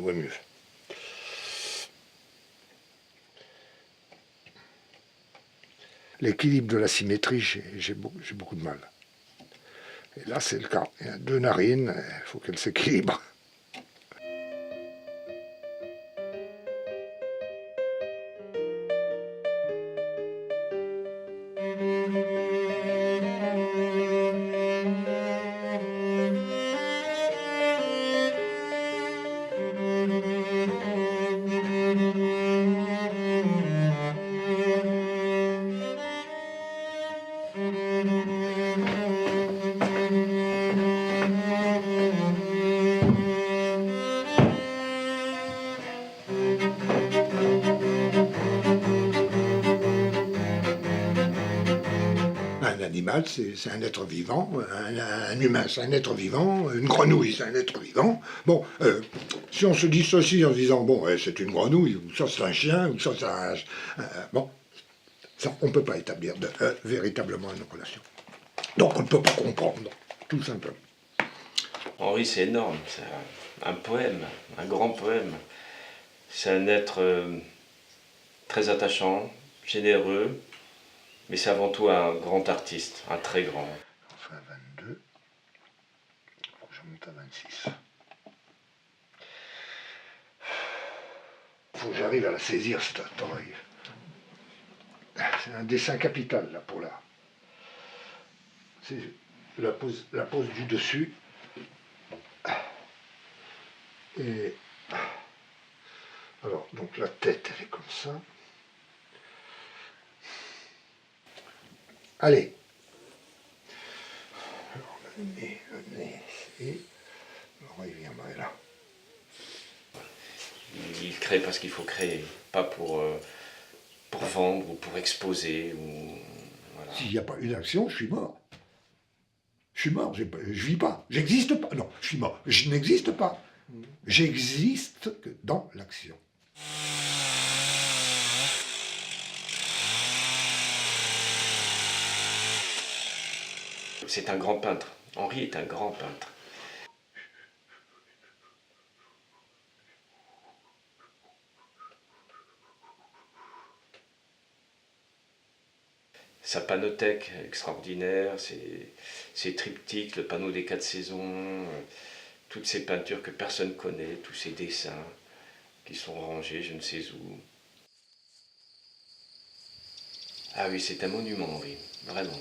vaut mieux. L'équilibre de la symétrie, j'ai beaucoup de mal. Et là, c'est le cas. Il y a deux narines, il faut qu'elles s'équilibrent. Un animal, c'est un être vivant, un humain, c'est un être vivant, une grenouille, c'est un être vivant. Bon, si on se dissocie en se disant, bon, c'est une grenouille, ou ça c'est un chien, ou ça c'est un... bon, ça, on ne peut pas établir véritablement une relation. Donc on ne peut pas comprendre, tout simplement. Henri, c'est énorme, c'est un poème, un grand poème. C'est un être très attachant, généreux, mais c'est avant tout un grand artiste, un très grand. Enfin, 22, faut que je monte à 26. Faut que j'arrive à la saisir, cette oreille. C'est un dessin capital, là, pour l'art. C'est la pose du dessus. Et alors, donc la tête, elle est comme ça. Allez. Alors, le nez, et l'oreille viendrait là. Il crée parce qu'il faut créer, pas pour vendre ou pour exposer. Voilà. S'il n'y a pas une action, je suis mort. Je suis mort, je vis pas, j'existe pas. Non, je suis mort, je n'existe pas. J'existe que dans l'action. C'est un grand peintre. Henri est un grand peintre. Sa panothèque extraordinaire, ses triptyques, le panneau des 4 saisons, toutes ces peintures que personne connaît, tous ces dessins qui sont rangés je ne sais où. Ah oui, c'est un monument, Henri, vraiment.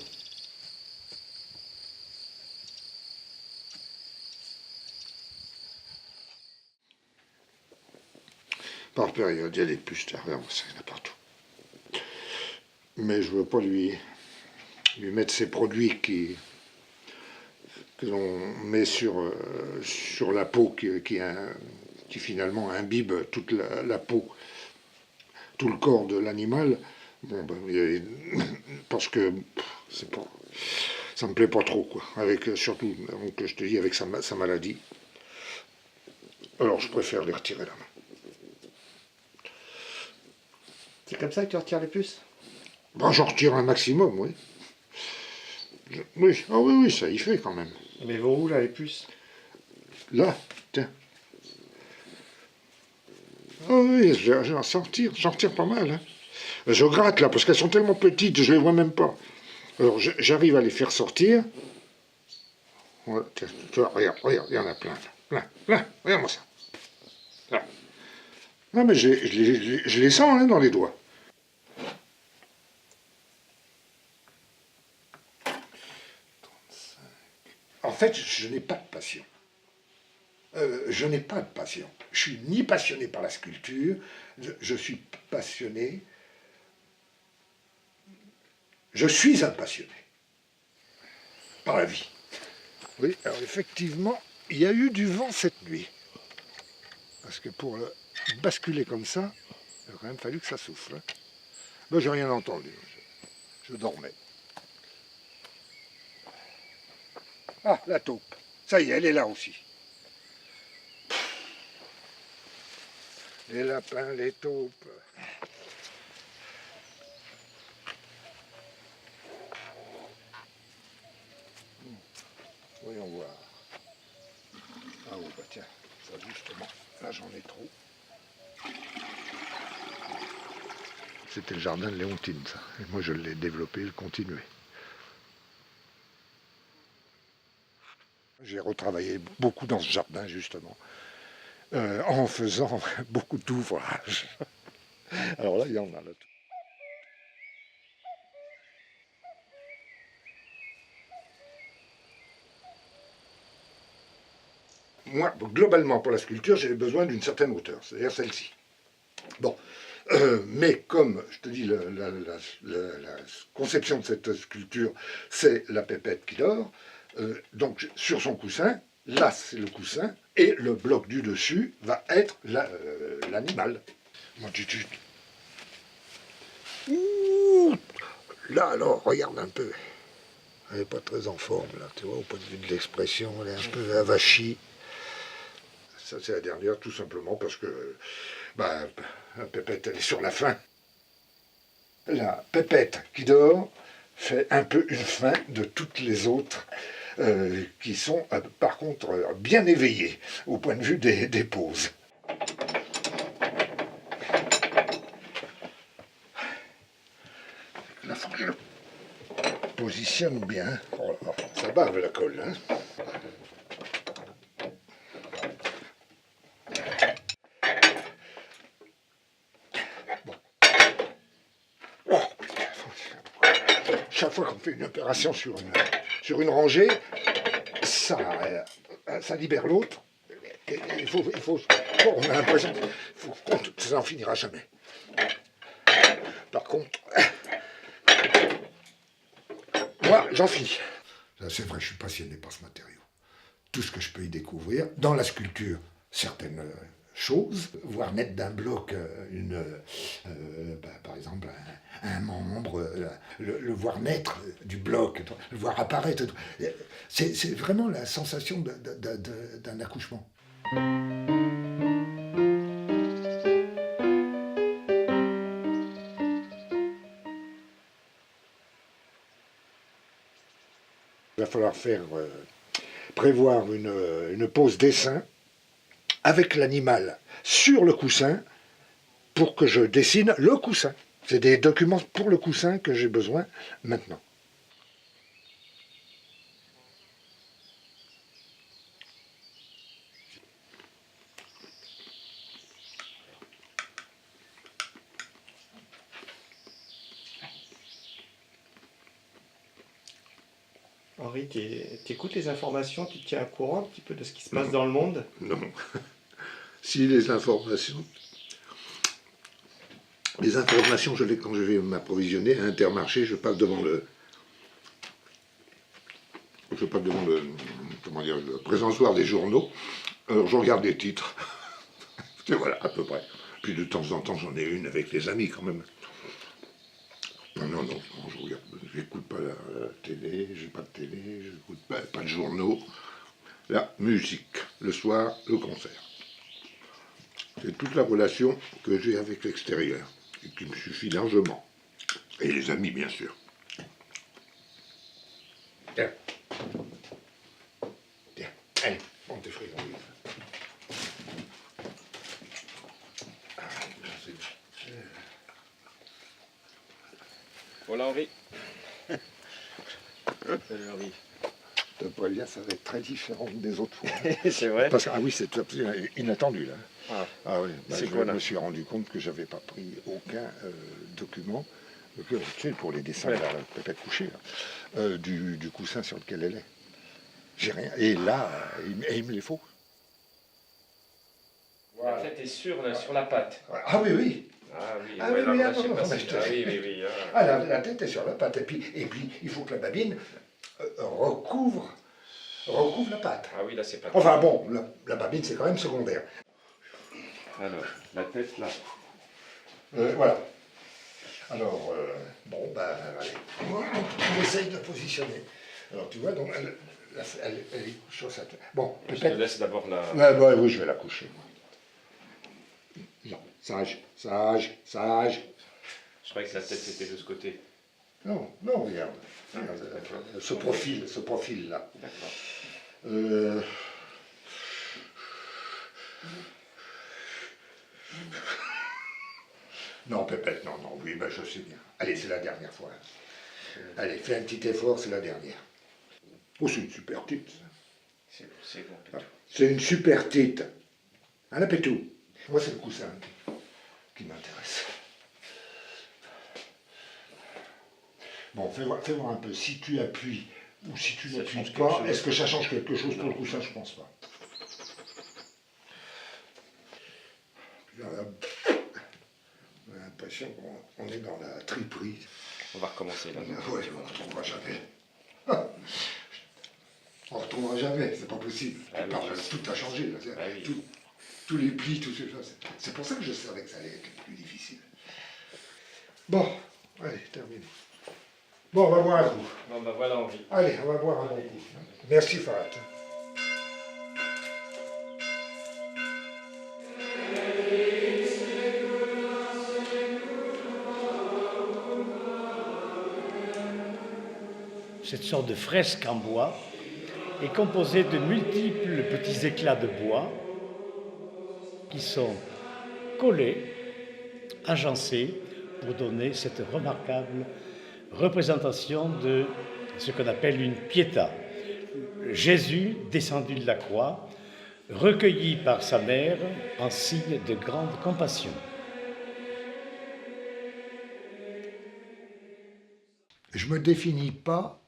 Par période, il y a des puces derrière, ça y en a partout. Mais je ne veux pas lui mettre ces produits que l'on met sur la peau qui finalement imbibe toute la peau, tout le corps de l'animal. Bon, ben, parce que c'est pas, ça me plaît pas trop, quoi. Avec, surtout, donc, je te dis, avec sa maladie. Alors je préfère les retirer la main. C'est comme ça que tu retires les puces? Ben, j'en retire un maximum, oui. Oui, ah oui, oui, ça y fait quand même. Mais vont où là les puces? Là, tiens. Ah oui, j'en retire pas mal. Hein. Je gratte là, parce qu'elles sont tellement petites, je les vois même pas. Alors j'arrive à les faire sortir. Voilà, tiens, tu vois, regarde, il y en a plein. Plein, regarde-moi ça. Là. Non mais je les sens hein, dans les doigts. En fait, je n'ai pas de passion. Je n'ai pas de passion. Je suis ni passionné par la sculpture, je suis passionné. Je suis un passionné par la vie. Oui, alors effectivement, il y a eu du vent cette nuit. Parce que pour le basculer comme ça, il a quand même fallu que ça souffle. Hein. Moi, j'ai rien entendu. Je dormais. Ah, la taupe. Ça y est, elle est là aussi. Les lapins, les taupes. Voyons voir. Ah oui, bah tiens, ça justement, là j'en ai trop. C'était le jardin de Léontine, ça. Et moi, je l'ai développé, je continué. J'ai retravaillé beaucoup dans ce jardin, justement, en faisant beaucoup d'ouvrages. Alors là, il y en a là. Moi, globalement, pour la sculpture, j'ai besoin d'une certaine hauteur, c'est-à-dire celle-ci. Bon, mais comme je te dis, la conception de cette sculpture, c'est la pépette qui dort. Donc, sur son coussin, là, c'est le coussin, et le bloc du dessus va être l'animal. Mon tutu. Ouh, là, alors, regarde un peu. Elle n'est pas très en forme, là, tu vois, au point de vue de l'expression, elle est un peu avachie. Ça, c'est la dernière, tout simplement parce que la pépette, elle est sur la fin. La pépette qui dort fait un peu une fin de toutes les autres qui sont, par contre, bien éveillées au point de vue des poses. Là, faut que je le positionne bien. Oh, ça bave la colle, hein. Chaque fois qu'on fait une opération sur une rangée, ça libère l'autre. On a l'impression que ça n'en finira jamais. Par contre, moi, j'en finis. C'est vrai, je suis passionné par ce matériau. Tout ce que je peux y découvrir, dans la sculpture, certaines choses, voir naître d'un bloc par exemple un membre, le voir naître du bloc, le voir apparaître. C'est vraiment la sensation d'un accouchement. Il va falloir prévoir une pose dessin avec l'animal sur le coussin pour que je dessine le coussin. C'est des documents pour le coussin que j'ai besoin maintenant. Henri, t'écoutes les informations, tu te tiens au courant un petit peu de ce qui se passe dans le monde? Non. Si les informations, quand je vais m'approvisionner à Intermarché, je passe devant le présentoir des journaux. Alors je regarde les titres. Et voilà, à peu près. Puis de temps en temps, j'en ai une avec les amis quand même. Non, je regarde, j'écoute pas la télé, j'ai pas de télé, j'écoute pas de journaux. La musique, le soir, le concert. C'est toute la relation que j'ai avec l'extérieur, et qui me suffit largement. Et les amis, bien sûr. Tiens. Tiens, allez, prends tes friandises. Voilà Henri. Salut Henri. Je te préviens, ça va être très différent des autres fois. C'est vrai? Parce que, ah oui, c'est inattendu là. Ah Oui, c'est je quoi, là? me suis rendu compte que j'avais pas pris aucun document, tu sais, pour les dessins Ouais. de la pépette couchée, là, du coussin sur lequel elle est. J'ai rien. Et là, il me les faut. La tête est sur la patte. Ah oui, oui. Ah oui, Ah ouais, oui, oui, là, ah je sais non, pas non, si- mais je te- Ah oui, oui, oui. Ah, la tête est sur la pâte. Et puis, il faut que la babine recouvre la pâte. Ah oui, là c'est pas. Enfin bon, la babine, c'est quand même secondaire. Alors, la tête là. Voilà. Alors, bon, ben, allez. On essaye de la positionner. Alors, tu vois, donc, elle est sur sa tête. Bon, Je te peut-être. laisse d'abord la. Ouais, oui, je vais la coucher. Non, sage. Je croyais que la tête était de ce côté. Non, regarde. Ce profil-là. D'accord. Non, Pépette, non, non, oui, ben je sais bien. Allez, c'est la dernière fois. Allez, fais un petit effort, c'est la dernière. Oh, c'est une super tite. C'est bon, Pétou. C'est une super tite. Hein, la Pétou? Moi, c'est le coussin qui m'intéresse. Bon, fais voir un peu. Si tu appuies ou si tu Ça n'appuies change quelque pas, chose. est-ce que ça change quelque chose pour Non. le coussin? Je pense pas. On a l'impression qu'on est dans la triperie. On va recommencer là. Ouais, on ne retrouvera jamais. On ne retrouvera jamais, c'est pas possible. Ah oui, Non, je sais. tout a changé. Là. Ah oui. Tous les plis, tout ces choses. C'est pour ça que je savais que ça allait être plus difficile. Bon, allez, terminé. Bon, on va boire un coup. Bon, bah voilà, on vit. Allez, on va boire un bon coup. Merci, Farhat. Cette sorte de fresque en bois est composée de multiples petits éclats de bois qui sont collés, agencés pour donner cette remarquable représentation de ce qu'on appelle une pietà. Jésus descendu de la croix, recueilli par sa mère en signe de grande compassion. Je me définis pas,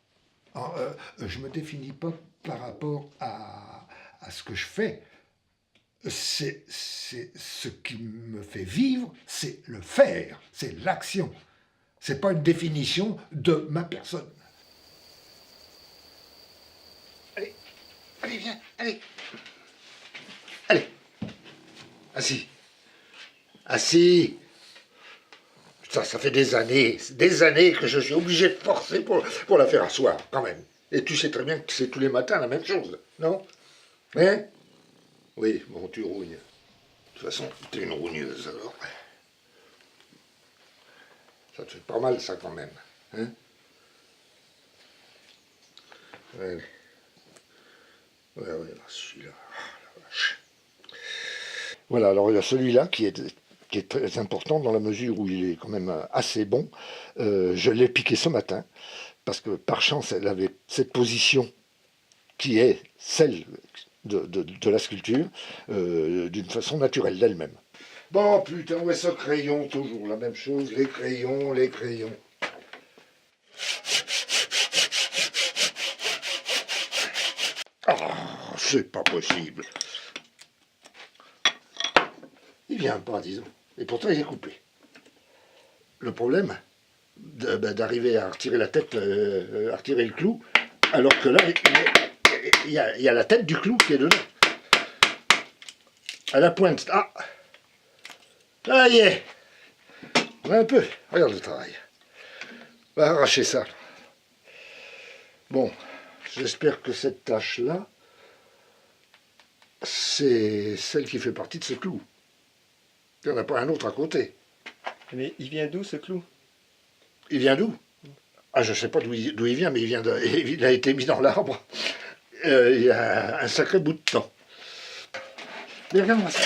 je me définis pas par rapport à ce que je fais. C'est ce qui me fait vivre, c'est le faire, c'est l'action. C'est pas une définition de ma personne. Allez, allez, viens, allez. Allez. Assis. Assis. Ça fait des années que je suis obligé de forcer pour la faire asseoir, quand même. Et tu sais très bien que c'est tous les matins la même chose, non? Hein? Oui, bon, tu rougnes. De toute façon, t'es une rougneuse, alors. Ça te fait pas mal, ça, quand même. Hein? Ouais. Ouais, là, celui-là. Ah, la vache. Voilà, alors il y a celui-là qui est très important dans la mesure où il est quand même assez bon. Je l'ai piqué ce matin, parce que par chance, elle avait cette position qui est celle de la sculpture, d'une façon naturelle d'elle-même. Bon, putain, où est ce crayon? Toujours la même chose, les crayons, les crayons. Ah, c'est pas possible. Il vient pas, disons. Et pourtant, il est coupé. Le problème, d'arriver à retirer la tête, à retirer le clou, alors que là, il y a la tête du clou qui est dedans. À la pointe. Ah! Là, y est. Un peu. Regarde le travail. On va arracher ça. Bon, j'espère que cette tâche-là, c'est celle qui fait partie de ce clou. Il n'y en a pas un autre à côté. Mais il vient d'où ce clou? Il vient d'où? Ah, je ne sais pas d'où il vient, mais il a été mis dans l'arbre il y a un sacré bout de temps. Mais regarde-moi ça.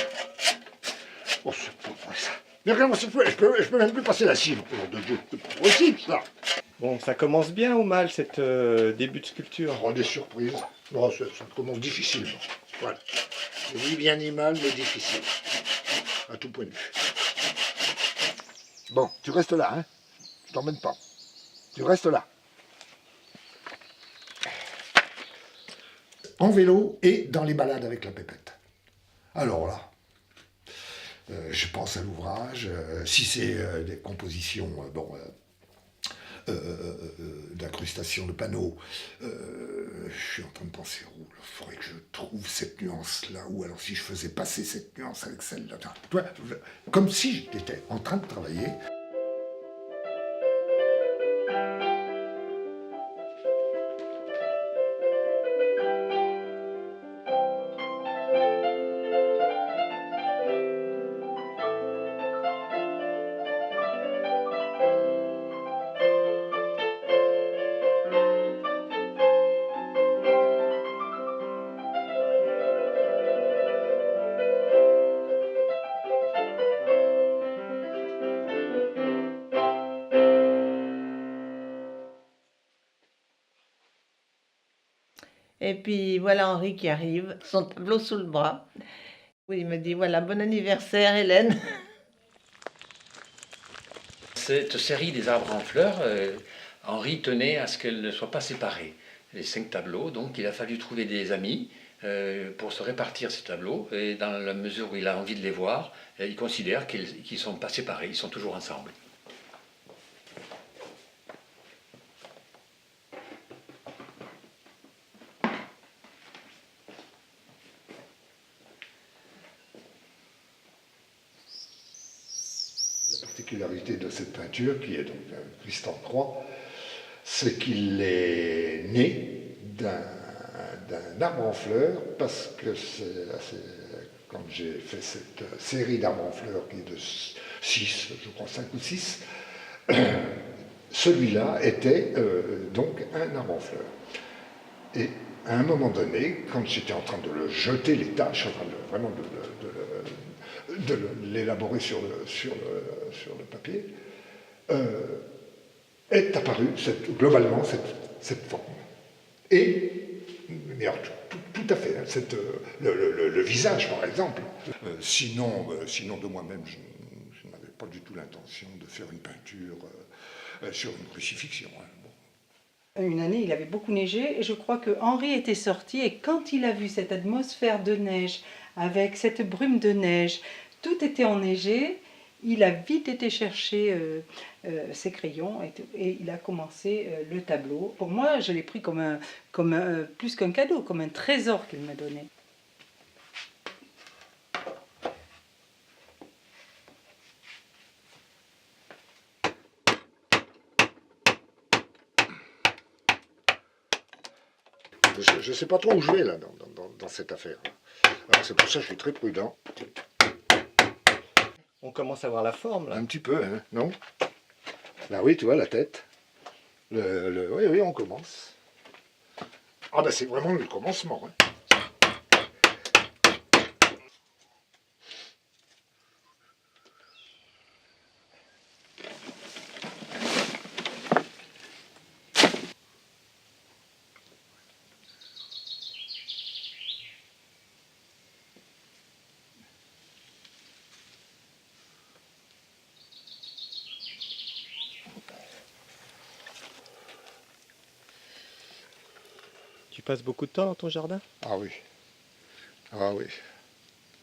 Oh, c'est pas vrai ça. Mais regarde-moi ça, je peux même plus passer la cime. Oh, de Dieu, c'est pas possible ça. Bon, ça commence bien ou mal, cette début de sculpture? Oh, des surprises. Non, ça commence difficilement. Voilà. Ni bien ni mal, mais difficile. À tout point de vue. Bon, tu restes là, hein. Je t'emmène pas. Tu restes là. En vélo et dans les balades avec la pépette. Alors là, je pense à l'ouvrage. Si c'est des compositions, d'incrustation de panneaux, je suis en train de penser où. Il faudrait que je trouve cette nuance-là, ou alors si je faisais passer cette nuance avec celle-là. Tu vois, comme si j'étais en train de travailler. Et puis voilà Henri qui arrive, son tableau sous le bras. Oui, il me dit voilà, bon anniversaire Hélène. Cette série des arbres en fleurs, Henri tenait à ce qu'elle ne soit pas séparée. Les 5 tableaux, donc il a fallu trouver des amis pour se répartir ces tableaux. Et dans la mesure où il a envie de les voir, il considère qu'ils ne sont pas séparés, ils sont toujours ensemble. La particularité de cette peinture, qui est donc un Christ en croix, c'est qu'il est né d'un arbre en fleurs, parce que quand j'ai fait cette série d'arbres en fleurs, qui est de 6, je crois 5 ou 6, celui-là était donc un arbre en fleurs. Et à un moment donné, quand j'étais en train de le jeter les tâches, en train de vraiment de l'élaborer sur le papier, est apparue globalement cette forme. Et, mais alors, tout à fait, hein, le visage par exemple. Sinon de moi-même, je n'avais pas du tout l'intention de faire une peinture sur une crucifixion. Hein. Bon. Une année, il avait beaucoup neigé et je crois que Henri était sorti et quand il a vu cette atmosphère de neige, avec cette brume de neige, tout était enneigé, il a vite été chercher ses crayons et il a commencé le tableau. Pour moi, je l'ai pris plus qu'un cadeau, comme un trésor qu'il m'a donné. Je ne sais pas trop où je vais là dans cette affaire. C'est pour ça que je suis très prudent. On commence à voir la forme, là. Un petit peu, hein, non? Là oui, tu vois la tête. Oui, on commence. Ah ben c'est vraiment le commencement. Hein. Tu passes beaucoup de temps dans ton jardin? Ah oui. Ah oui.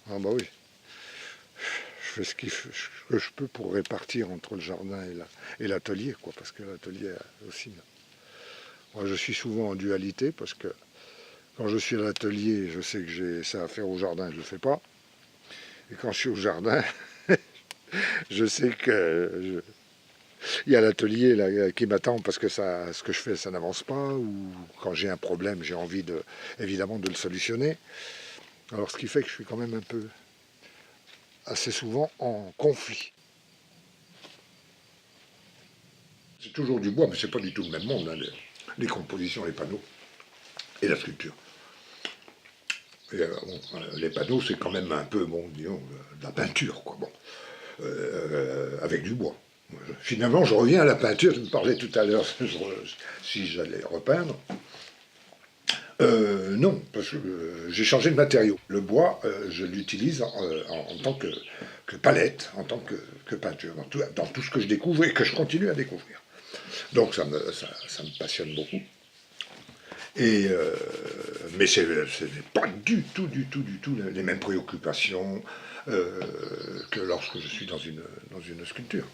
Ah bah oui. Je fais ce que je peux pour répartir entre le jardin et l'atelier, quoi, parce que l'atelier aussi. Moi, je suis souvent en dualité, parce que quand je suis à l'atelier, je sais que j'ai ça à faire au jardin, je ne le fais pas. Et quand je suis au jardin, je sais que il y a l'atelier là qui m'attend parce que ce que je fais, ça n'avance pas, ou quand j'ai un problème, j'ai envie évidemment de le solutionner. Alors, ce qui fait que je suis quand même un peu, assez souvent, en conflit. C'est toujours du bois, mais c'est pas du tout le même monde, hein, les compositions, les panneaux et la sculpture. Et, les panneaux, c'est quand même un peu, bon, disons, de la peinture, quoi, bon, avec du bois. Finalement, je reviens à la peinture, je me parlais tout à l'heure si j'allais repeindre. Non, parce que j'ai changé de matériau. Le bois, je l'utilise en tant que palette, en tant que peinture, dans tout ce que je découvre et que je continue à découvrir. Donc ça me passionne beaucoup. Mais ce n'est pas du tout les mêmes préoccupations que lorsque je suis dans une sculpture.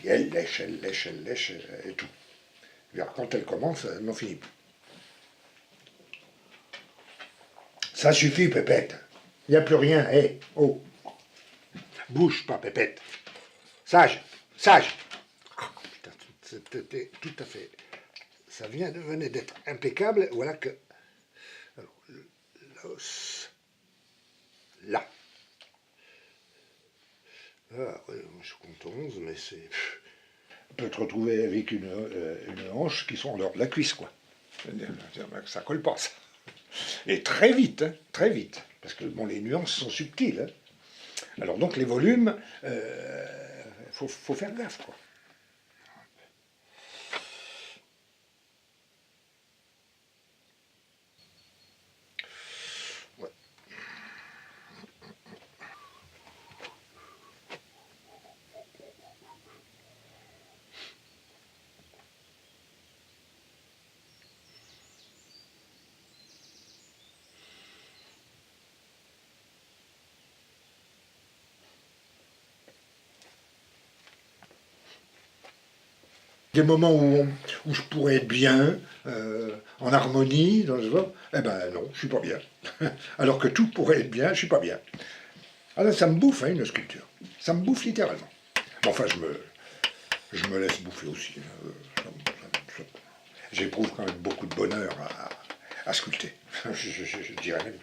Et elle lèche, et tout. Et alors, quand elle commence, elle n'en finit plus. Ça suffit, Pépette. Il n'y a plus rien. Hé, oh. Bouge pas, Pépette. Sage. Oh, putain, c'était tout à fait. Ça venait d'être impeccable. Voilà que. Alors, l'os. Là. Ah, ouais, je compte 11, mais c'est. On peut te retrouver avec une hanche qui sont en dehors de la cuisse, quoi. Ça colle pas, ça. Et très vite, hein, très vite. Parce que bon, les nuances sont subtiles. Hein. Alors donc les volumes, faut faire gaffe, quoi. Des moments où je pourrais être bien, en harmonie, eh ben non, je suis pas bien. Alors que tout pourrait être bien, je suis pas bien. Alors ça me bouffe, hein, une sculpture. Ça me bouffe littéralement. Bon, enfin, je me laisse bouffer aussi. J'éprouve quand même beaucoup de bonheur à sculpter. Je dirais même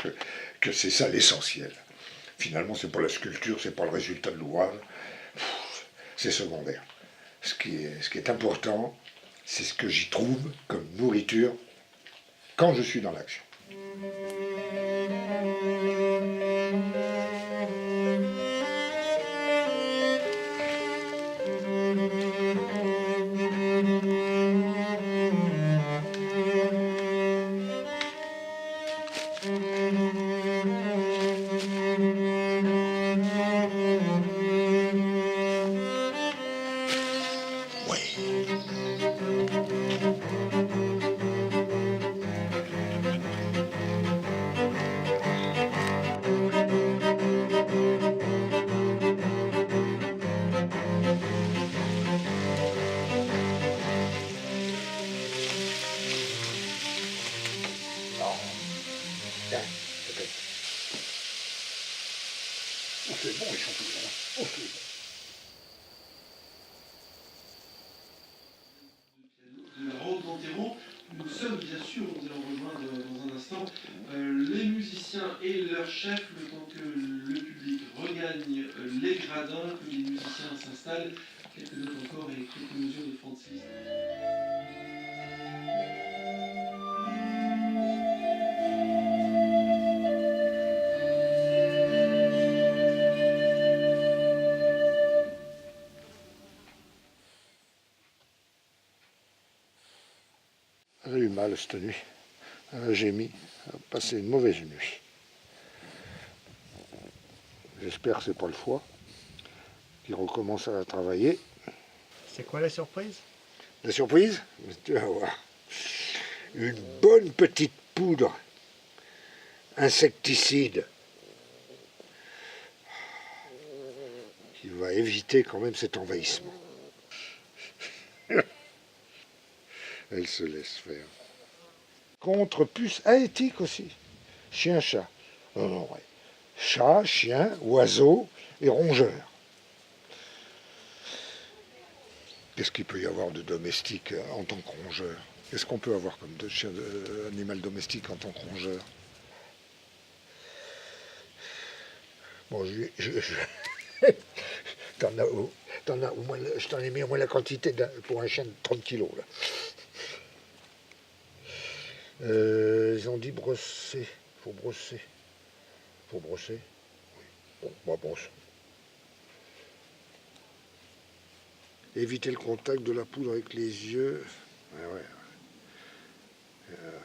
que c'est ça l'essentiel. Finalement, c'est pas la sculpture, c'est pas le résultat de l'ouvrage. C'est secondaire. Ce qui est important, c'est ce que j'y trouve comme nourriture quand je suis dans l'action. C'est bon, ils sont tous là. Oh, c'est bon. De la Roque d'Antero. Nous sommes bien sûr, nous allons rejoindre dans un instant les musiciens et leurs chefs, le temps que le public regagne les gradins, que les musiciens s'installent. Quelques notes encore et quelques mesures de Francis. J'ai eu mal cette nuit. J'ai passé une mauvaise nuit. J'espère que c'est pas le foie qui recommence à travailler. C'est quoi la surprise? La surprise, tu vas voir. Une bonne petite poudre insecticide qui va éviter quand même cet envahissement. Elle se laisse faire. Contre puce aétique aussi. Chien-chat. Non, non, ouais. Chat, chien, oiseau et rongeur. Qu'est-ce qu'il peut y avoir de domestique en tant que rongeur? Qu'est-ce qu'on peut avoir comme animal domestique en tant que rongeur? Bon, t'en as au moins, je t'en ai mis au moins la quantité pour un chien de 30 kilos, là. Ils ont dit brosser. Faut brosser. Faut brosser? Oui. Bon, bah brosse. Éviter le contact de la poudre avec les yeux. Ah ouais.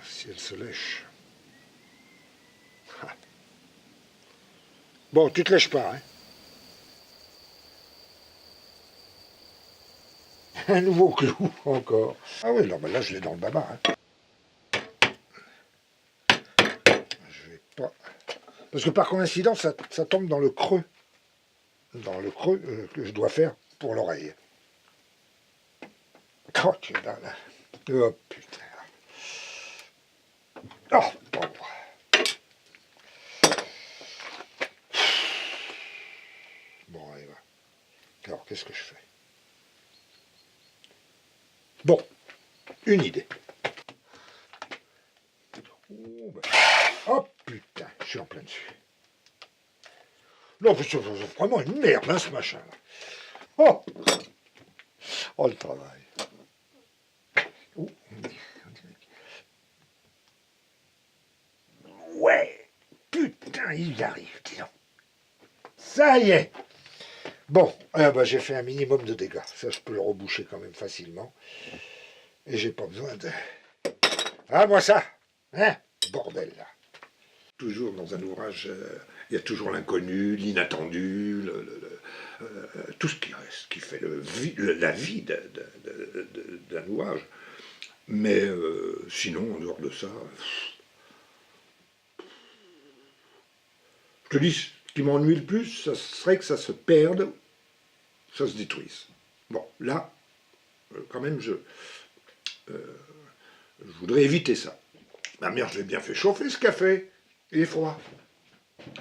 Si elle se lèche. Ah. Bon, tu te lèches pas, hein? Un nouveau clou encore. Ah oui, non, mais là je l'ai dans le baba. Hein. Je vais pas. Parce que par coïncidence, ça tombe dans le creux. Dans le creux que je dois faire pour l'oreille. Oh, tu es là, là. Oh putain. Oh, pauvre. Bon, allez, va. Alors, qu'est-ce que je fais? Bon, une idée. Oh putain, je suis en plein dessus. Non, c'est vraiment une merde, hein, ce machin-là. Oh, oh, le travail. Oh, ouais, putain, il y arrive, dis donc. Ça y est. Bon, j'ai fait un minimum de dégâts. Ça, je peux le reboucher quand même facilement. Et j'ai pas besoin de... Ah, moi ça, hein, bordel là. Toujours dans un ouvrage, il y a toujours l'inconnu, l'inattendu, tout ce qui reste, qui fait la vie d'un ouvrage. Mais sinon, en dehors de ça, je te dis, ce qui m'ennuie le plus, ça serait que ça se perde, ça se détruise. Bon, là, quand même, je voudrais éviter ça. Ma mère, je l'ai bien fait chauffer ce café. Il est froid.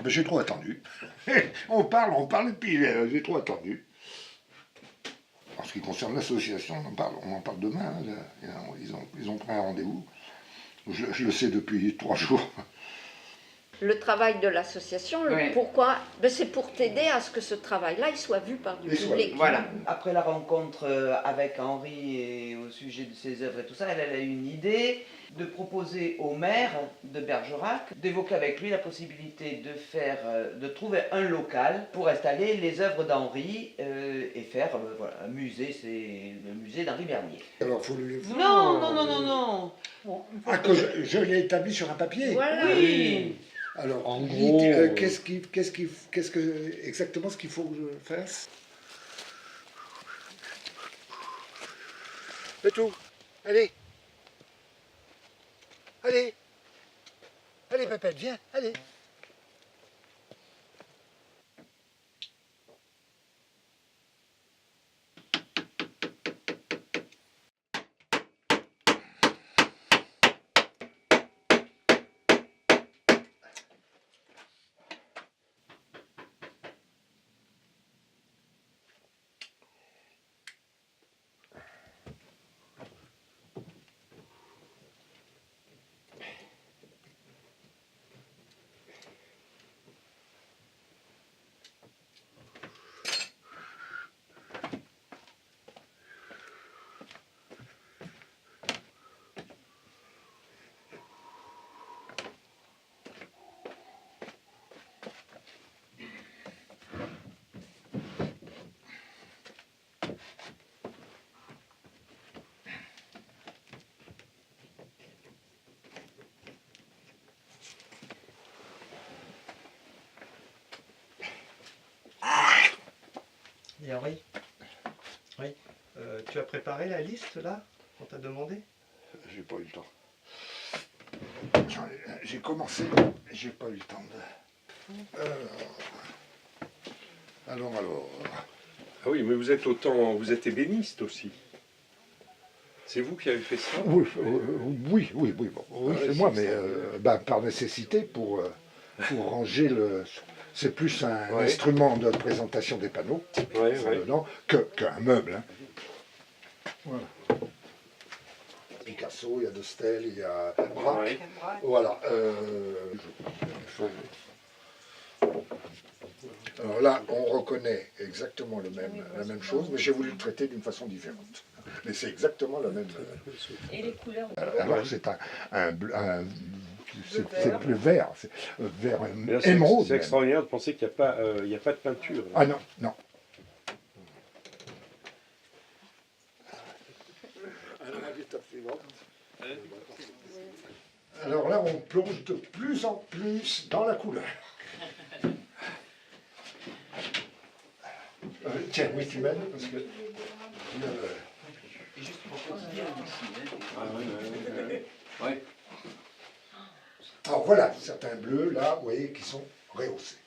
Mais j'ai trop attendu. on parle, et puis j'ai trop attendu. En ce qui concerne l'association, on en parle demain. Là. Ils ont pris un rendez-vous. Je le sais depuis 3 jours. Le travail de l'association, pourquoi? C'est pour t'aider à ce que ce travail-là il soit vu par du public. Voilà. Après la rencontre avec Henri et au sujet de ses œuvres et tout ça, elle a eu une idée de proposer au maire de Bergerac d'évoquer avec lui la possibilité de trouver un local pour installer les œuvres d'Henri et faire un musée, c'est le musée d'Henri Bernier. Alors, faut lui... Non. Ah, que je l'ai établi sur un papier. Voilà. Oui. Alors, en gros, exactement ce qu'il faut que je fasse? C'est tout. Allez. Allez. Allez, Pépette, viens. Allez. Et Henri, oui, tu as préparé la liste là qu'on t'a demandé? J'ai pas eu le temps. J'ai commencé, j'ai pas eu le temps de... Alors... Ah oui, mais vous êtes ébéniste aussi. C'est vous qui avez fait ça? Oui, bon, oui, Ah, c'est moi, c'est mais par nécessité pour ranger le... C'est plus un instrument de présentation des panneaux dedans qu'un meuble. Hein. Voilà. Picasso, il y a De Stel, il y a Braque. Voilà. Alors là, on reconnaît exactement la même chose, mais j'ai voulu le traiter d'une façon différente. Mais c'est exactement la même... Et les couleurs? Alors c'est c'est plus vert, c'est vert émeraude. C'est extraordinaire de penser qu'il n'y a pas de peinture. Ah non, non. Alors là, on plonge de plus en plus dans la couleur. Tiens, oui, tu m'aides parce que... Juste pour continuer ici. Alors voilà, certains bleus, là, vous voyez, qui sont rehaussés.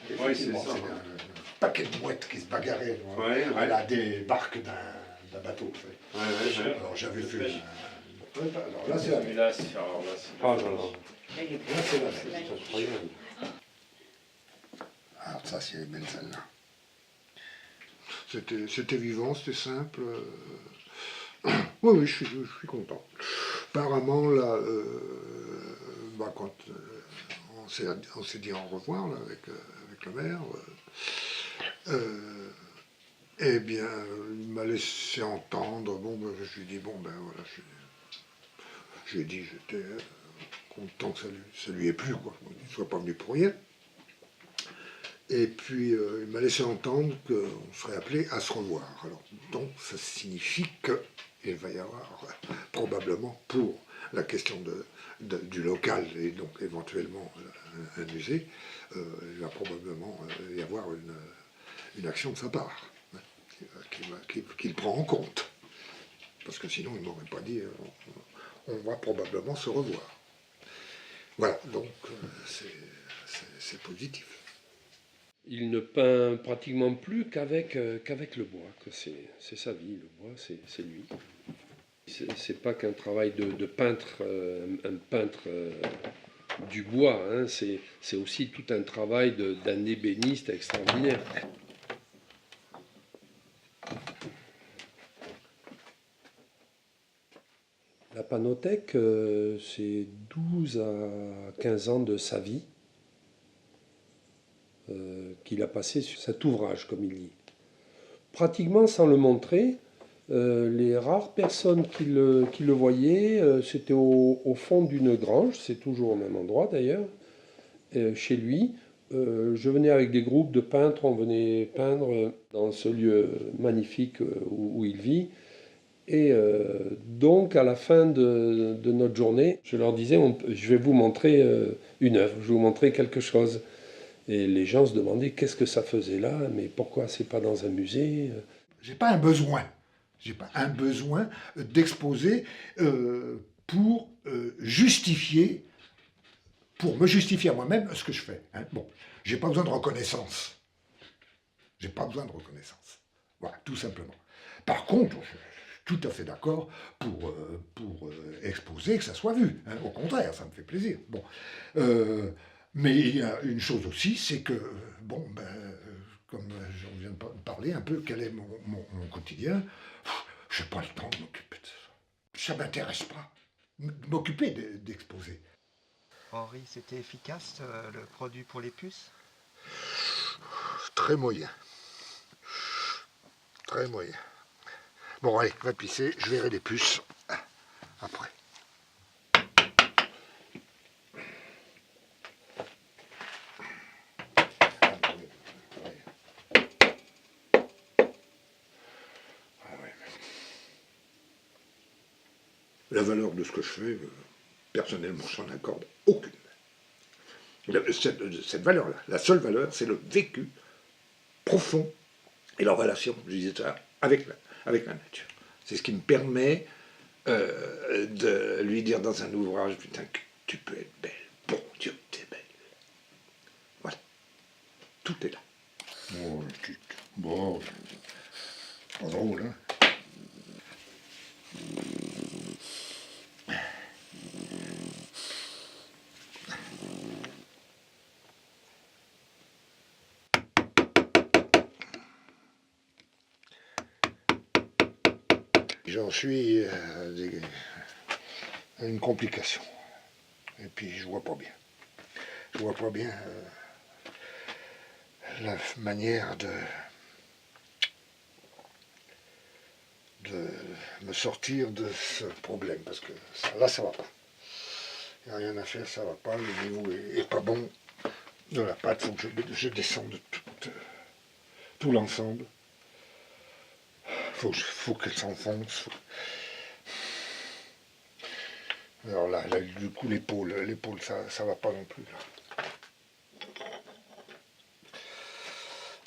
Oui, c'est ça. C'est un paquet de mouettes qui se bagarraient à la débarque d'un bateau. En fait. Alors j'avais fait... Alors là, c'est la même. Là, c'est incroyable. Alors ça, c'est belle celle-là. C'était vivant, c'était simple. Oui, je suis content. Apparemment, là, quand on s'est dit au revoir là, avec le maire, eh bien, il m'a laissé entendre. Bon, je lui ai dit, voilà, j'ai dit, j'étais content que ça lui ait plu, quoi, qu'il ne soit pas venu pour rien. Et puis il m'a laissé entendre qu'on serait appelé à se revoir. Alors donc ça signifie qu'il va y avoir probablement pour la question du local et donc éventuellement un musée, il va probablement y avoir une action de sa part, hein, qu'il prend en compte. Parce que sinon il ne m'aurait pas dit on va probablement se revoir. Voilà, donc c'est positif. Il ne peint pratiquement plus qu'avec le bois, que c'est sa vie, le bois, c'est lui. C'est pas qu'un travail de peintre, un peintre du bois, hein, c'est aussi tout un travail d'un ébéniste extraordinaire. La panothèque, c'est 12 à 15 ans de sa vie qu'il a passé sur cet ouvrage, comme il dit. Pratiquement sans le montrer, les rares personnes qui le voyaient, c'était au fond d'une grange, c'est toujours au même endroit d'ailleurs, chez lui. Je venais avec des groupes de peintres, on venait peindre dans ce lieu magnifique où il vit. Et donc, à la fin de notre journée, je leur disais, je vais vous montrer une œuvre, je vais vous montrer quelque chose. Et les gens se demandaient qu'est-ce que ça faisait là, mais pourquoi c'est pas dans un musée? J'ai pas un besoin. J'ai pas un besoin d'exposer pour justifier, pour me justifier à moi-même ce que je fais. Hein. Bon, j'ai pas besoin de reconnaissance. J'ai pas besoin de reconnaissance. Voilà, tout simplement. Par contre, je suis tout à fait d'accord pour exposer, que ça soit vu. Hein. Au contraire, ça me fait plaisir. Bon. Mais il y a une chose aussi, c'est que, bon, comme j'en viens de parler un peu, quel est mon quotidien, je n'ai pas le temps de m'occuper de ça. Ça ne m'intéresse pas, de m'occuper d'exposer. Henri, c'était efficace le produit pour les puces? Très moyen. Très moyen. Bon, allez, va pisser, je verrai les puces après. La valeur de ce que je fais, personnellement, je n'en accorde aucune. Cette valeur-là, la seule valeur, c'est le vécu profond et la relation, je disais ça, avec la nature. C'est ce qui me permet de lui dire dans un ouvrage, putain, tu peux être belle, bon Dieu, t'es belle. Voilà, tout est là. Bon, pas drôle, hein. J'en suis à une complication. Et puis je vois pas bien. Je vois pas bien la manière de me sortir de ce problème. Parce que là, ça va pas. Il n'y a rien à faire, ça va pas. Le niveau est pas bon de la pâte. Il faut que je descende tout l'ensemble. Faut qu'elle s'enfonce. Alors là, du coup, l'épaule, ça va pas non plus. Là.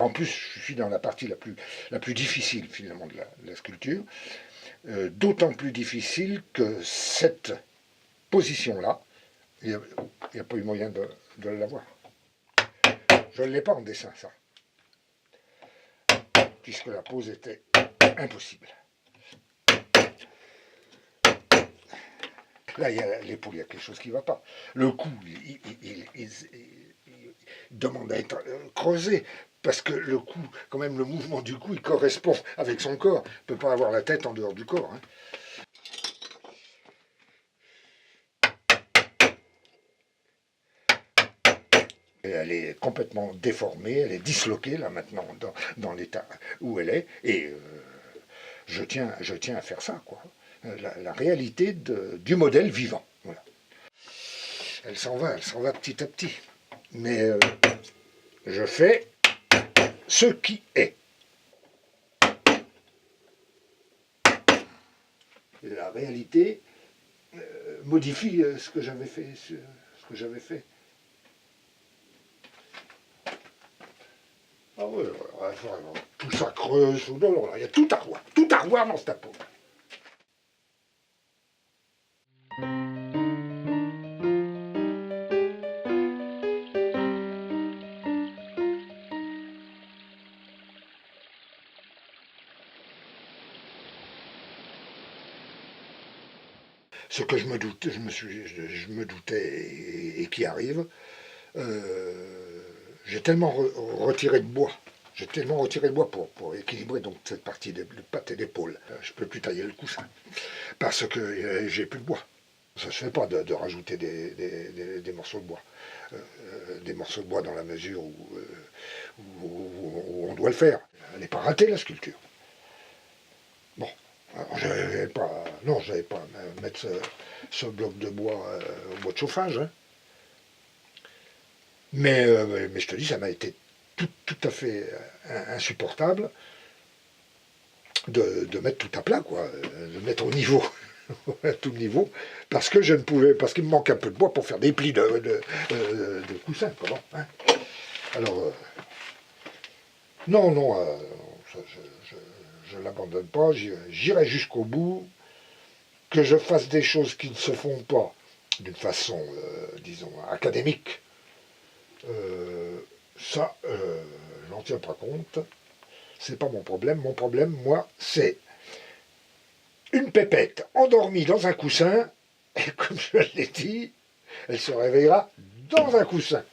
En plus, je suis dans la partie la plus difficile, finalement, de la sculpture. D'autant plus difficile que cette position-là, il n'y a pas eu moyen de l'avoir. Je ne l'ai pas en dessin, ça. Puisque la pose était impossible. Là, il y a l'épaule, il y a quelque chose qui ne va pas. Le cou, il demande à être creusé, parce que le cou, quand même, le mouvement du cou, il correspond avec son corps. Il ne peut pas avoir la tête en dehors du corps. Hein. Et elle est complètement déformée, elle est disloquée, là, maintenant, dans l'état où elle est, et je tiens à faire ça, quoi. La réalité du modèle vivant. Voilà. Elle s'en va petit à petit. Mais je fais ce qui est. Et la réalité modifie ce que j'avais fait. Ah ouais, vraiment, tout ça creuse, non, il y a tout à revoir dans ce tableau. Ce que je me doutais et qui arrive, j'ai tellement retiré de bois. J'ai tellement retiré de bois pour équilibrer donc cette partie des pattes et d'épaule. Je ne peux plus tailler le coussin parce que j'ai plus de bois. Ça ne se fait pas de rajouter des morceaux de bois. Des morceaux de bois dans la mesure où on doit le faire. Elle n'est pas ratée la sculpture. Bon, alors j'avais pas à mettre ce bloc de bois au bois de chauffage. Hein. Mais je te dis, ça m'a été tout à fait insupportable de mettre tout à plat, quoi, de mettre au niveau, à tout niveau, parce que je ne pouvais, parce qu'il me manque un peu de bois pour faire des plis de coussins, comment, hein. Alors, non, ça, je ne l'abandonne pas, j'irai jusqu'au bout, que je fasse des choses qui ne se font pas d'une façon, disons, académique. Ça, j'en tiens pas compte. C'est pas mon problème. Mon problème, moi, c'est une pépette endormie dans un coussin, et comme je l'ai dit, elle se réveillera dans un coussin.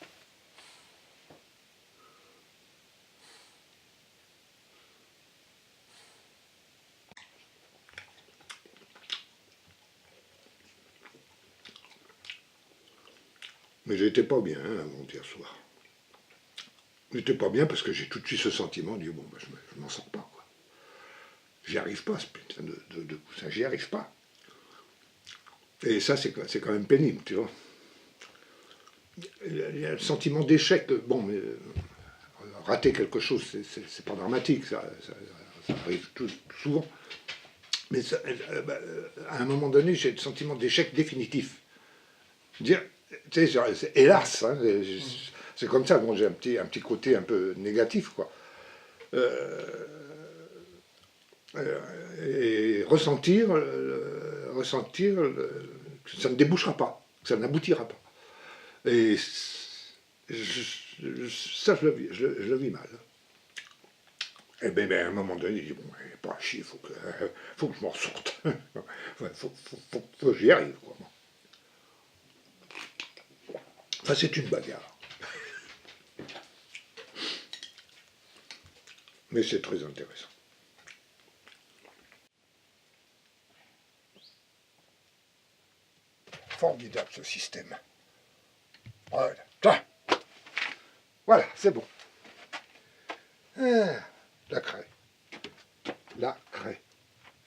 Mais j'étais pas bien avant-hier soir. J'étais pas bien parce que j'ai tout de suite ce sentiment de dire bon, je m'en sors pas, quoi. J'y arrive pas, ce putain de coussin, j'y arrive pas. Et ça, c'est quand même pénible, tu vois. Il y a le sentiment d'échec. Bon, mais rater quelque chose, c'est pas dramatique, ça arrive souvent. Mais ça, à un moment donné, j'ai le sentiment d'échec définitif. Dire, tu sais, hélas, hein, c'est comme ça. Bon, j'ai un petit côté un peu négatif, quoi. Et ressentir que ça ne débouchera pas, que ça n'aboutira pas. Et ça, je le vis mal. Et bien, à un moment donné, il dit, bon, pas à chier, il faut que je m'en sorte. faut que j'y arrive, quoi. Enfin, c'est une bagarre. Mais c'est très intéressant. Formidable, ce système. Voilà. Voilà, c'est bon. Ah, la craie. La craie.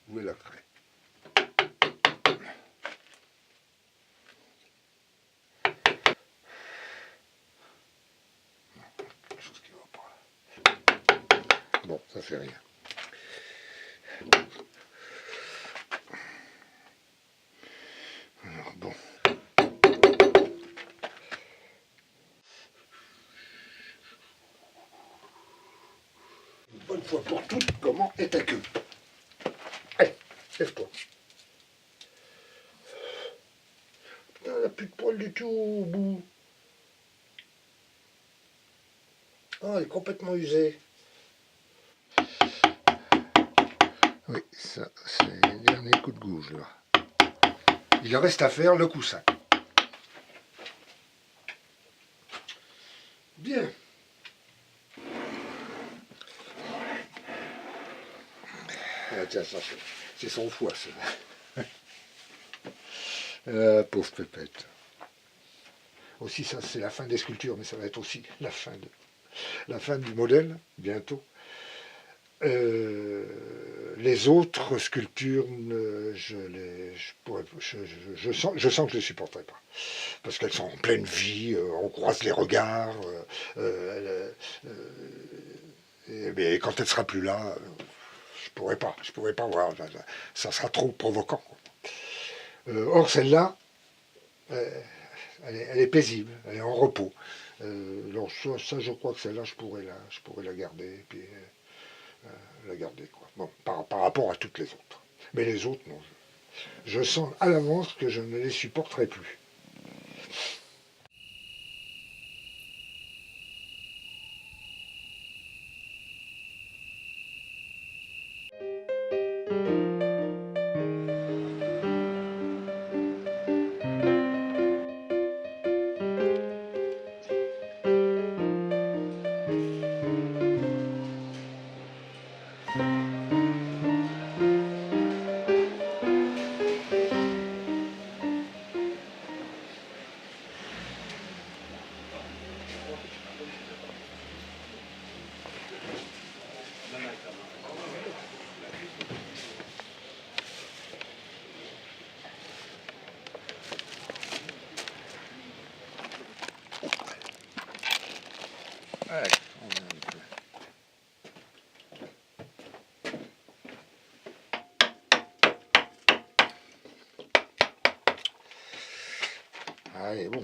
Où est la craie? Quelque chose qui va pas. Bon, ça fait rien. Alors, bon. Une bonne fois pour toutes, comment est ta queue? Allez, lève-toi. Putain, elle n'a plus de poils du tout au bout. Oh, elle est complètement usée. Oui, ça, c'est le dernier coup de gouge, là. Il reste à faire le coussin. Bien. Ah, tiens, ça, c'est son foie, ça. Pauvre pépette. Aussi, ça, c'est la fin des sculptures, mais ça va être aussi la fin du modèle, bientôt. Les autres sculptures, je sens que je ne les supporterai pas. Parce qu'elles sont en pleine vie, on croise les regards, Mais quand elle sera plus là, je pourrais pas voir. Ça sera trop provoquant. Or celle-là, elle est paisible, elle est en repos. Alors ça, je crois que celle-là, je pourrais la garder, et puis la garder, quoi. Bon, par rapport à toutes les autres. Mais les autres, non. Je sens à l'avance que je ne les supporterai plus. Allez, bon.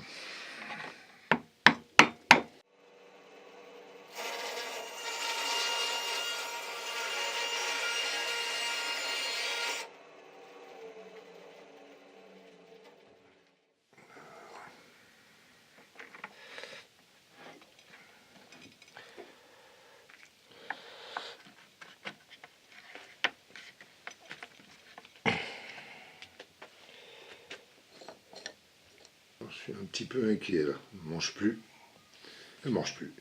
Je suis un petit peu inquiet là. Elle ne mange plus. Elle ne mange plus.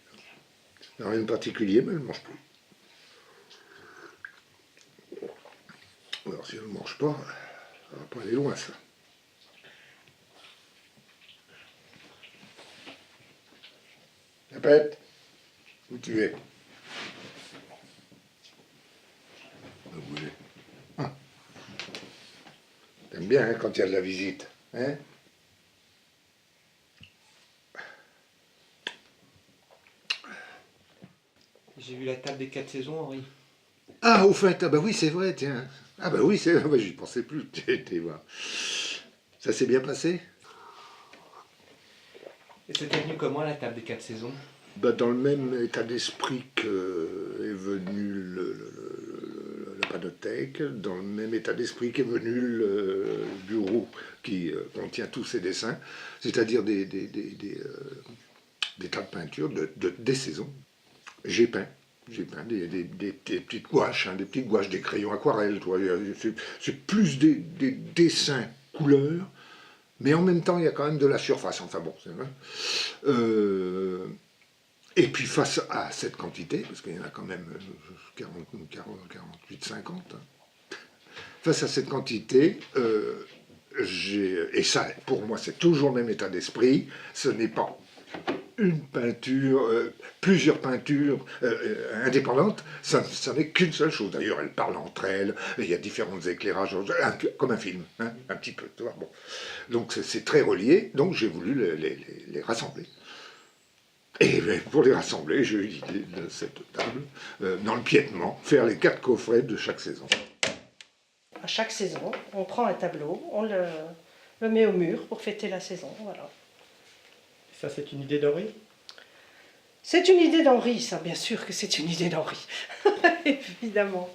Rien de particulier, mais elle ne mange plus. Alors si elle ne mange pas, ça va pas aller loin ça. Répète, où tu es? Ah. T'aimes bien hein, quand il y a de la visite, hein? J'ai vu la table des 4 saisons, Henri. Ah, au fait, ah bah oui, c'est vrai, tiens. Ah bah oui, c'est vrai, j'y pensais plus. Voilà. Ça s'est bien passé? Et c'était venu comment la table des 4 saisons? Bah, dans le même état d'esprit que est venu la panothèque, dans le même état d'esprit qu'est venu le bureau qui contient tous ces dessins, c'est-à-dire des tas de peintures des saisons. J'ai peint des petites gouaches, hein, des crayons aquarelles. C'est plus des dessins couleurs, mais en même temps, il y a quand même de la surface. Enfin bon, c'est vrai. Et puis face à cette quantité, parce qu'il y en a quand même 48, 50, hein, face à cette quantité, et ça, pour moi, c'est toujours le même état d'esprit, ce n'est pas une peinture, plusieurs peintures indépendantes, ça n'est qu'une seule chose. D'ailleurs, elles parlent entre elles, il y a différents éclairages, comme un film, hein, un petit peu. Tu vois, bon. Donc c'est très relié, donc j'ai voulu les rassembler. Et pour les rassembler, j'ai eu l'idée de cette table, dans le piétement, faire les 4 coffrets de chaque saison. À chaque saison, on prend un tableau, on le met au mur pour fêter la saison, voilà. Ça, c'est une idée d'Henri? C'est une idée d'Henri, ça, bien sûr que c'est une idée d'Henri. Évidemment.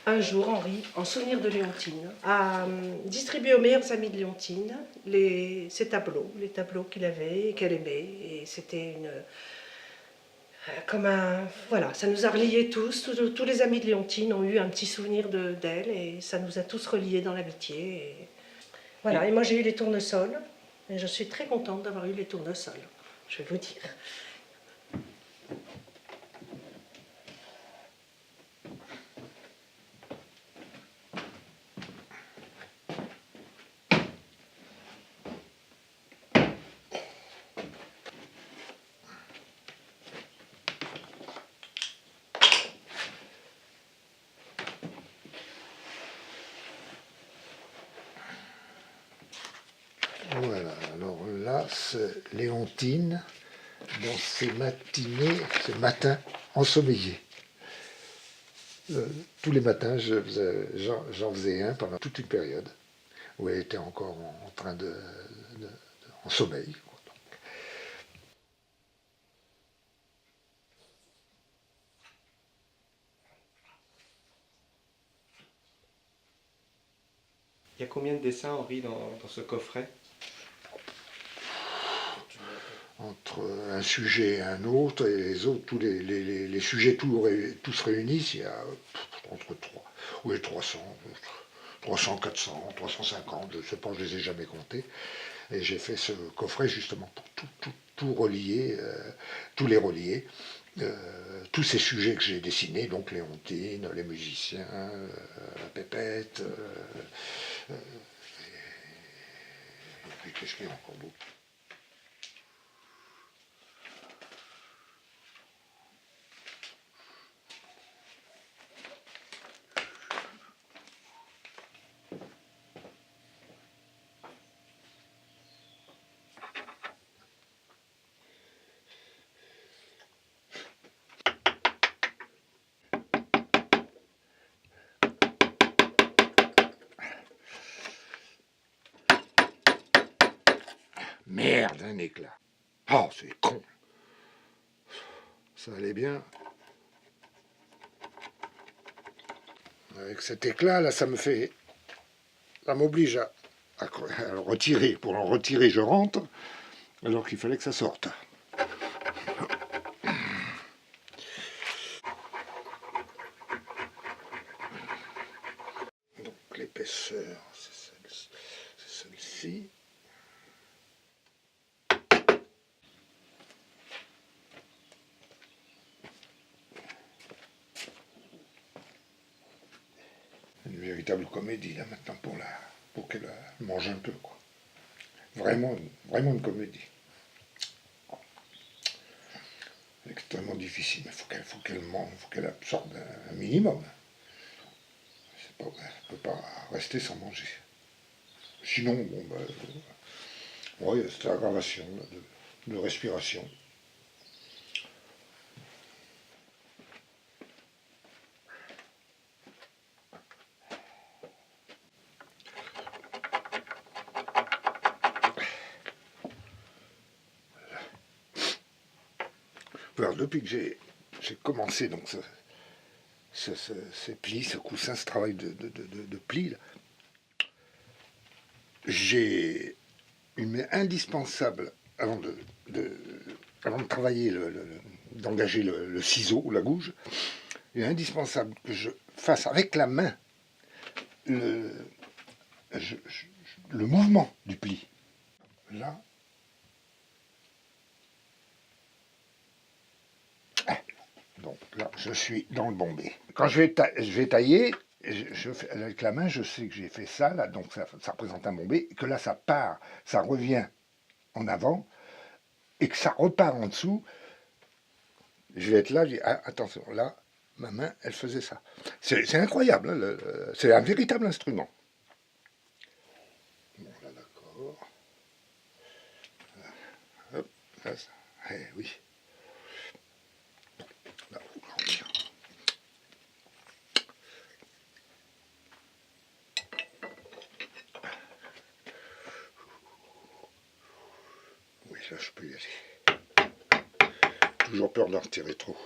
Un jour, Henri, en souvenir de Léontine, a distribué aux meilleurs amis de Léontine ses tableaux, les tableaux qu'il avait et qu'elle aimait. Et c'était comme un... Voilà, ça nous a reliés tous les amis de Léontine ont eu un petit souvenir d'elle et ça nous a tous reliés dans l'amitié. Voilà, et moi j'ai eu les tournesols. Et je suis très contente d'avoir eu les tournesols, je vais vous dire. Voilà, alors là, c'est Léontine dans ces matinées, ces matins ensommillés. Tous les matins, j'en faisais un pendant toute une période où elle était encore en train en sommeil. Il y a combien de dessins, Henri, dans ce coffret? Entre un sujet et un autre, et les autres, tous les sujets tous réunis, il y a entre 300, 400, 350, je ne sais pas, je ne les ai jamais comptés. Et j'ai fait ce coffret justement pour tout relier, tous les relier, tous ces sujets que j'ai dessinés, donc Léontine, les musiciens, la pépette, et puis qu'est-ce qu'il y a encore d'autre? Merde, un éclat. Oh, c'est con. Ça allait bien. Avec cet éclat, là, ça m'oblige à le retirer. Pour en retirer, je rentre, alors qu'il fallait que ça sorte. Donc, l'épaisseur, c'est celle-ci. Une véritable comédie là maintenant pour qu'elle mange un peu, quoi. Vraiment une comédie. Extrêmement difficile, mais faut qu'elle mange, faut qu'elle absorbe un minimum. Elle ne peut pas rester sans manger. Sinon, bon, ouais, c'est aggravation de respiration. Alors, depuis que j'ai commencé donc ces plis, ce coussin, ce travail de plis, là, il m'est indispensable, avant de travailler, d'engager le ciseau ou la gouge, il est indispensable que je fasse avec la main le mouvement du pli. Là. Donc là, je suis dans le bombé. Quand je vais tailler, avec la main, je sais que j'ai fait ça, là, donc ça représente un bombé, et que là, ça part, ça revient en avant, et que ça repart en dessous. Je vais être là, je dis, ah, attention, là, ma main, elle faisait ça. C'est incroyable, hein, c'est un véritable instrument. Bon, là, d'accord. Hop, là, oui. Là, tiens. Oui, là, je peux y aller. Toujours peur d'en retirer trop.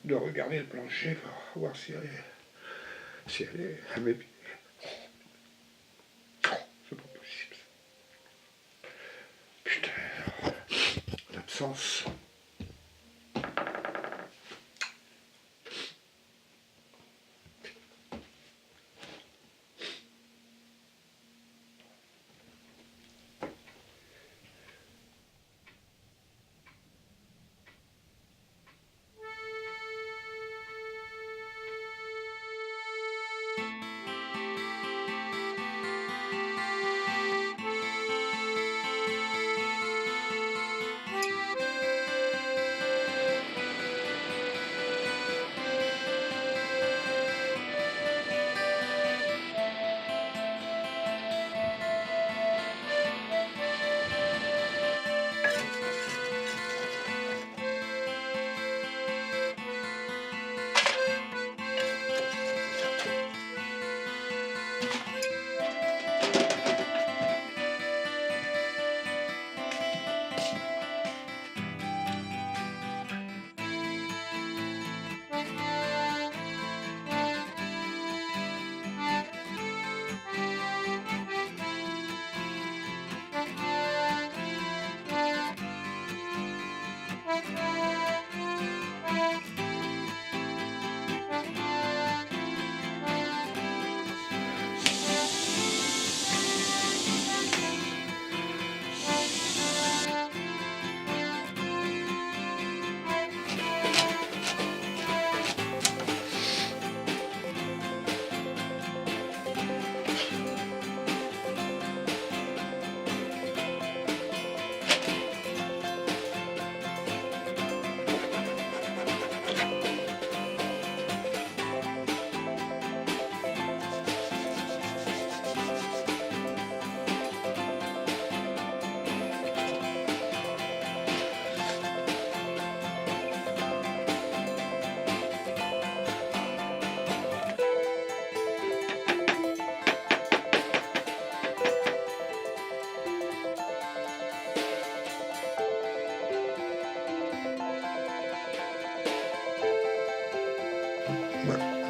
de regarder le plancher pour voir si elle est à mes pieds. Oh, c'est pas possible. Putain, l'absence.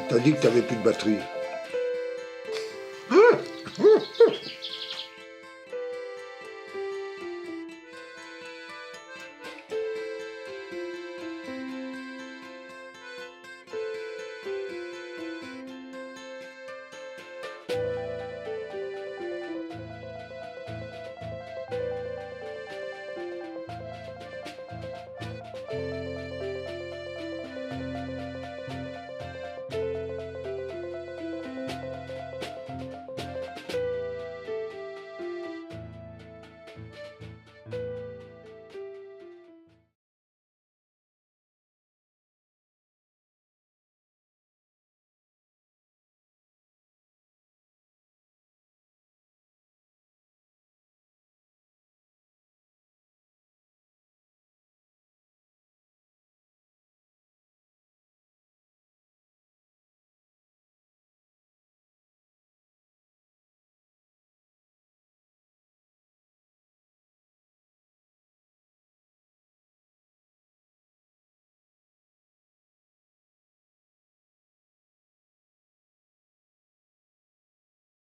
T'as dit que t'avais plus de batterie.